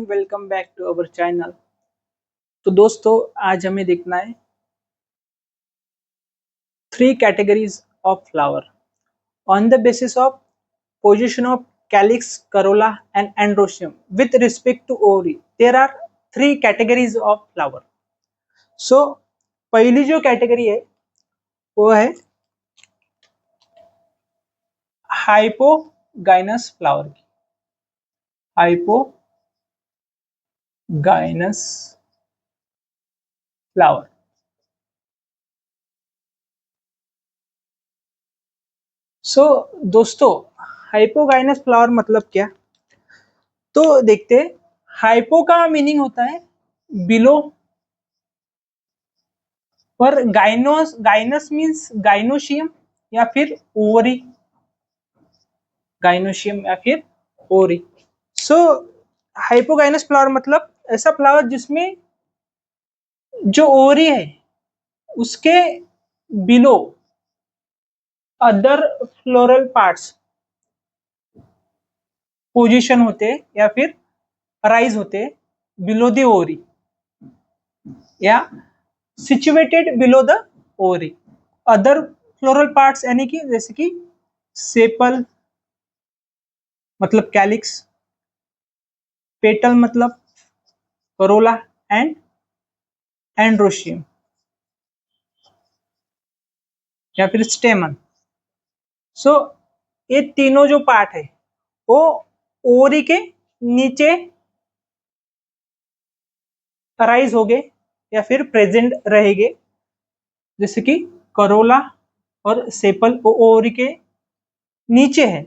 Welcome back to our channel. तो दोस्तों आज हमें देखना है 3 categories of flower on the basis of position of calyx, corolla and androecium with respect to ovary. There are 3 categories of flower. So पहली जो category है वो है हाइपोगाइनस फ्लावर की। हाइपोगाइनस फ्लावर दोस्तों हाइपोगाइनस फ्लावर मतलब क्या, तो देखते हैं। हाइपो का मीनिंग होता है बिलो, और गाइनस मीन्स गाइनोशियम या फिर ओवरी। गाइनोशियम या फिर ओवरी। हाइपोगाइनस फ्लावर मतलब ऐसा फ्लावर जिसमें जो ओवरी है उसके below other floral parts position होते या फिर अराइज होते बिलो द ओवरी या situated below the ovary. Other floral parts यानी कि जैसे कि सेपल मतलब कैलिक्स, पेटल मतलब करोला एंड एंड्रोशियम या फिर स्टेमन। ये तीनों जो पार्ट है वो ओवरी के नीचे अराइज हो गए या फिर प्रेजेंट रहेंगे, जैसे कि करोला और सेपल ओवरी के नीचे है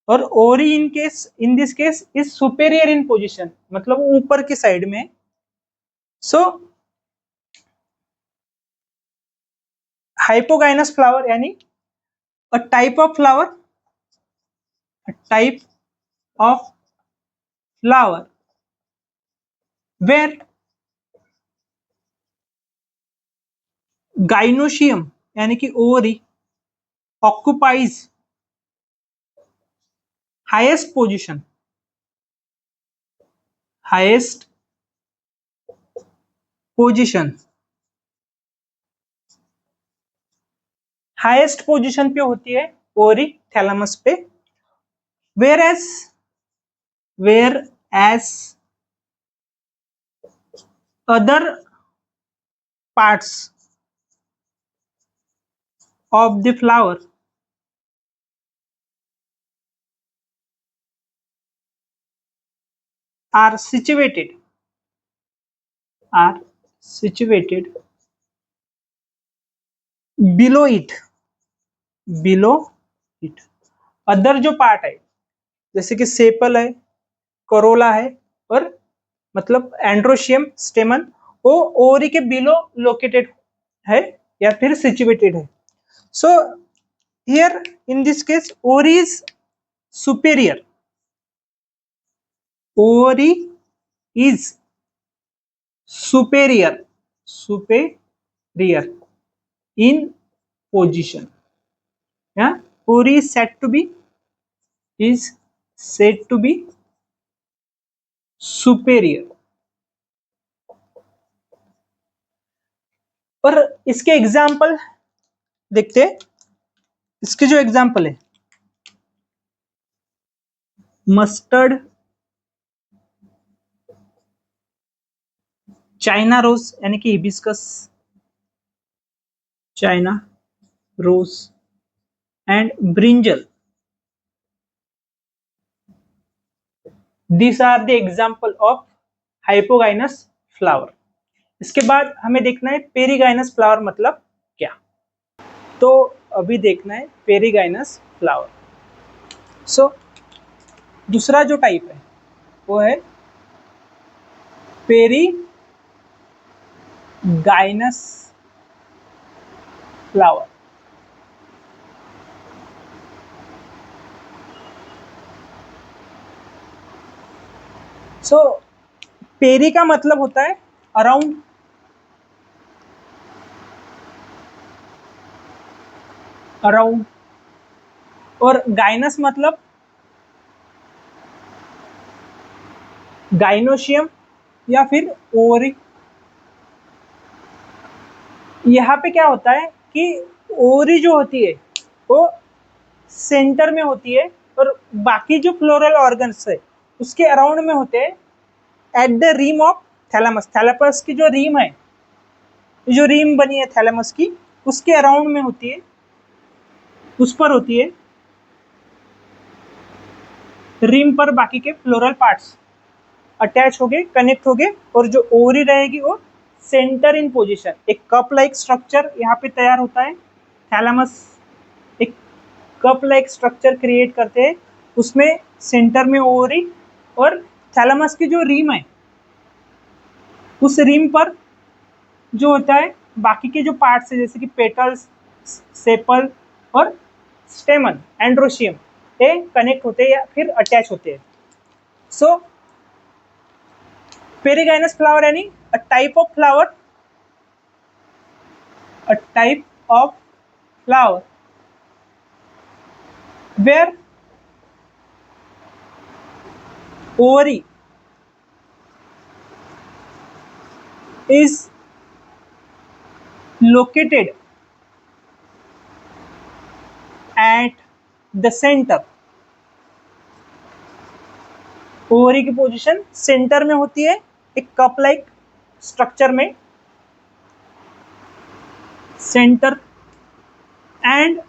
और ovary in this case is superior in position, मतलब ऊपर की साइड में। हाइपोगाइनस फ्लावर यानी a type of flower where gynoecium यानी कि ओवरी occupies highest position पे होती है ओवरी थैलेमस पे। whereas other parts of the flower are situated below it। Other जो पार्ट है जैसे कि सेपल है, करोला है और मतलब एंड्रोशियम स्टेमन, वो ओवरी के बिलो लोकेटेड है या फिर सिचुएटेड है। Here in this case ovary is superior. Ovary is superior in position। Ovary is said to be superior। और इसके एग्जाम्पल देखते हैं। इसके जो एग्जाम्पल है मस्टर्ड, चाइना रोज यानी कि hibiscus, China rose and brinjal. These are the example of hypogynous flower. इसके बाद हमें देखना है पेरीगाइनस फ्लावर मतलब क्या। तो अभी देखना है पेरीगाइनस फ्लावर। दूसरा जो टाइप है वो है पेरीगाइनस फ्लावर। पेरी का मतलब होता है अराउंड, और गाइनस मतलब गाइनोशियम या फिर ओवरी। यहाँ पे क्या होता है कि ओवरी जो होती है वो सेंटर में होती है और बाकी जो फ्लोरल ऑर्गन्स है उसके अराउंड में होते हैं, at the rim of thalamus. Thalamus की जो रिम है, जो रिम बनी है थैलेमस की, उसके अराउंड में होती है, उस पर होती है। रिम पर बाकी के फ्लोरल पार्ट्स अटैच हो गए, कनेक्ट हो गए, और जो ओवरी रहेगी वो सेंटर इन पोजीशन, एक कप लाइक स्ट्रक्चर यहाँ पे तैयार होता है। थैलेमस एक कप लाइक स्ट्रक्चर क्रिएट करते हैं, उसमें सेंटर में ओवरी, और थैलेमस की जो रिम है उस रिम पर जो होता है बाकी के जो पार्ट्स है, जैसे कि पेटल्स, सेपल और स्टेमन, एंड्रोशियम, ये कनेक्ट होते हैं या फिर अटैच होते हैं। सो पेरिगाइनस फ्लावर यानी a type of flower, a type of flower where ovary is located at the center। Ovary की पोजीशन सेंटर में होती है, एक कप लाइक स्ट्रक्चर में, centre, and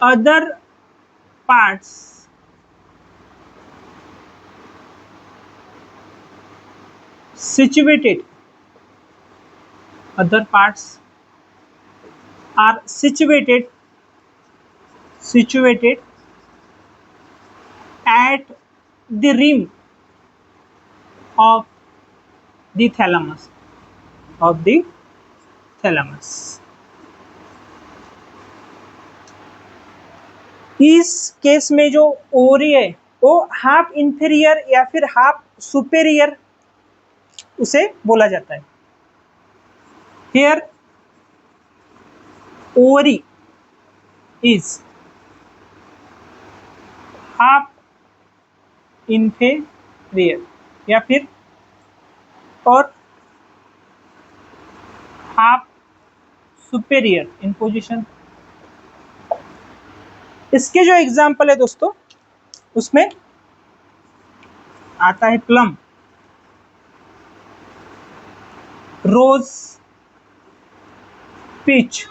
other parts situated, other parts are situated at the rim of the thalamus, of the thalamus। इस case में जो ovary है वो हाफ इंफीरियर या फिर हाफ सुपेरियर उसे बोला जाता है। Here ovary is half inferior या फिर और हाफ सुपेरियर इन पोजीशन। इसके जो एग्जाम्पल है दोस्तों, उसमें आता है प्लम, रोज, पीच,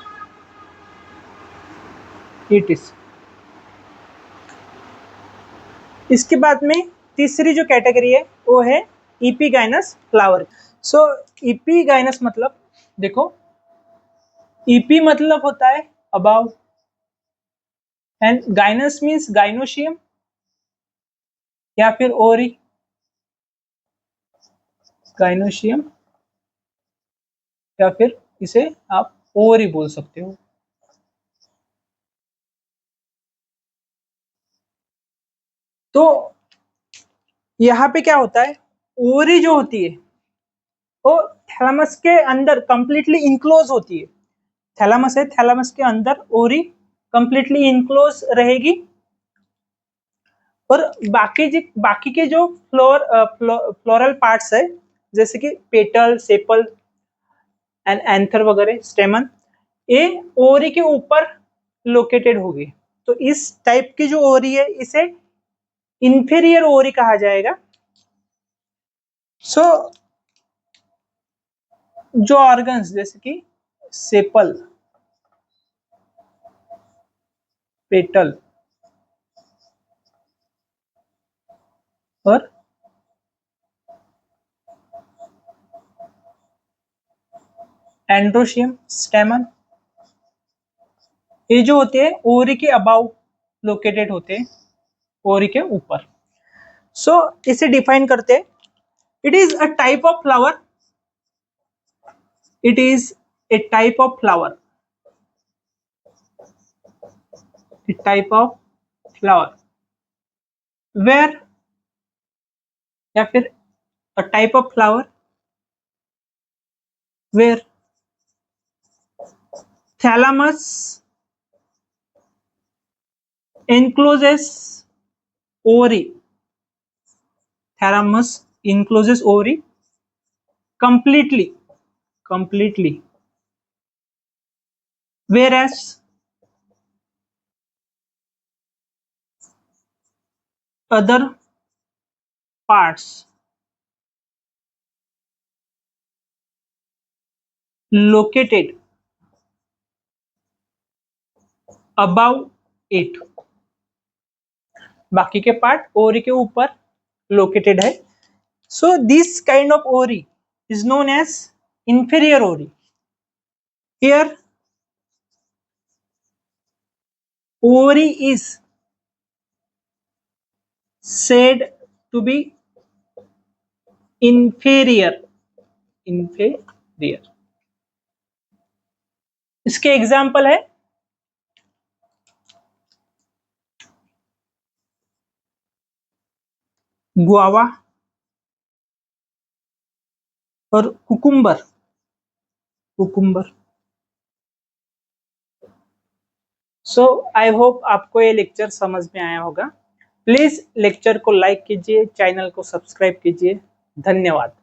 इटिस। इसके बाद में तीसरी जो कैटेगरी है वो है इपीगाइनस फ्लावर। सो इपीगाइनस मतलब देखो, ईपी मतलब होता है अबाउ, एंड गाइनस मीन्स गाइनोशियम या फिर ओरी, गाइनोशियम या फिर इसे आप ओरी बोल सकते हो। तो यहाँ पे क्या होता है, ओरी जो होती है वो थैलेमस के अंदर कंप्लीटली इनक्लोज होती है। थैलेमस है, थैलेमस के अंदर ओरी कंप्लीटली इनक्लोज रहेगी, और बाकी के जो फ्लोरल पार्ट्स है, जैसे कि पेटल, सेपल एंड एंथर वगैरह, स्टेमन, ये ओरी के ऊपर लोकेटेड होगी। तो इस टाइप की जो ओरी है इसे इंफीरियर ओरी कहा जाएगा। सो जो ऑर्गन्स जैसे कि सेपल, पेटल और एंड्रोशियम, स्टेमन, ये जो होते हैं ओरी के अबाउ लोकेटेड होते हैं, ओरी के ऊपर। सो इसे डिफाइन करते हैं, it is a type of flower, it is a type of flower, a type of flower where या फिर a type of flower where thalamus encloses ovary, thalamus encloses ovary completely, whereas other parts located above it, बाकी के part ovary के ऊपर located है. So this kind of ovary is known as inferior ovary. Here ovary is said to be inferior. इसके example है guava और cucumber. So I hope आपको ये लेक्चर समझ में आया होगा. प्लीज लेक्चर को लाइक कीजिए, चैनल को सब्सक्राइब कीजिए. धन्यवाद.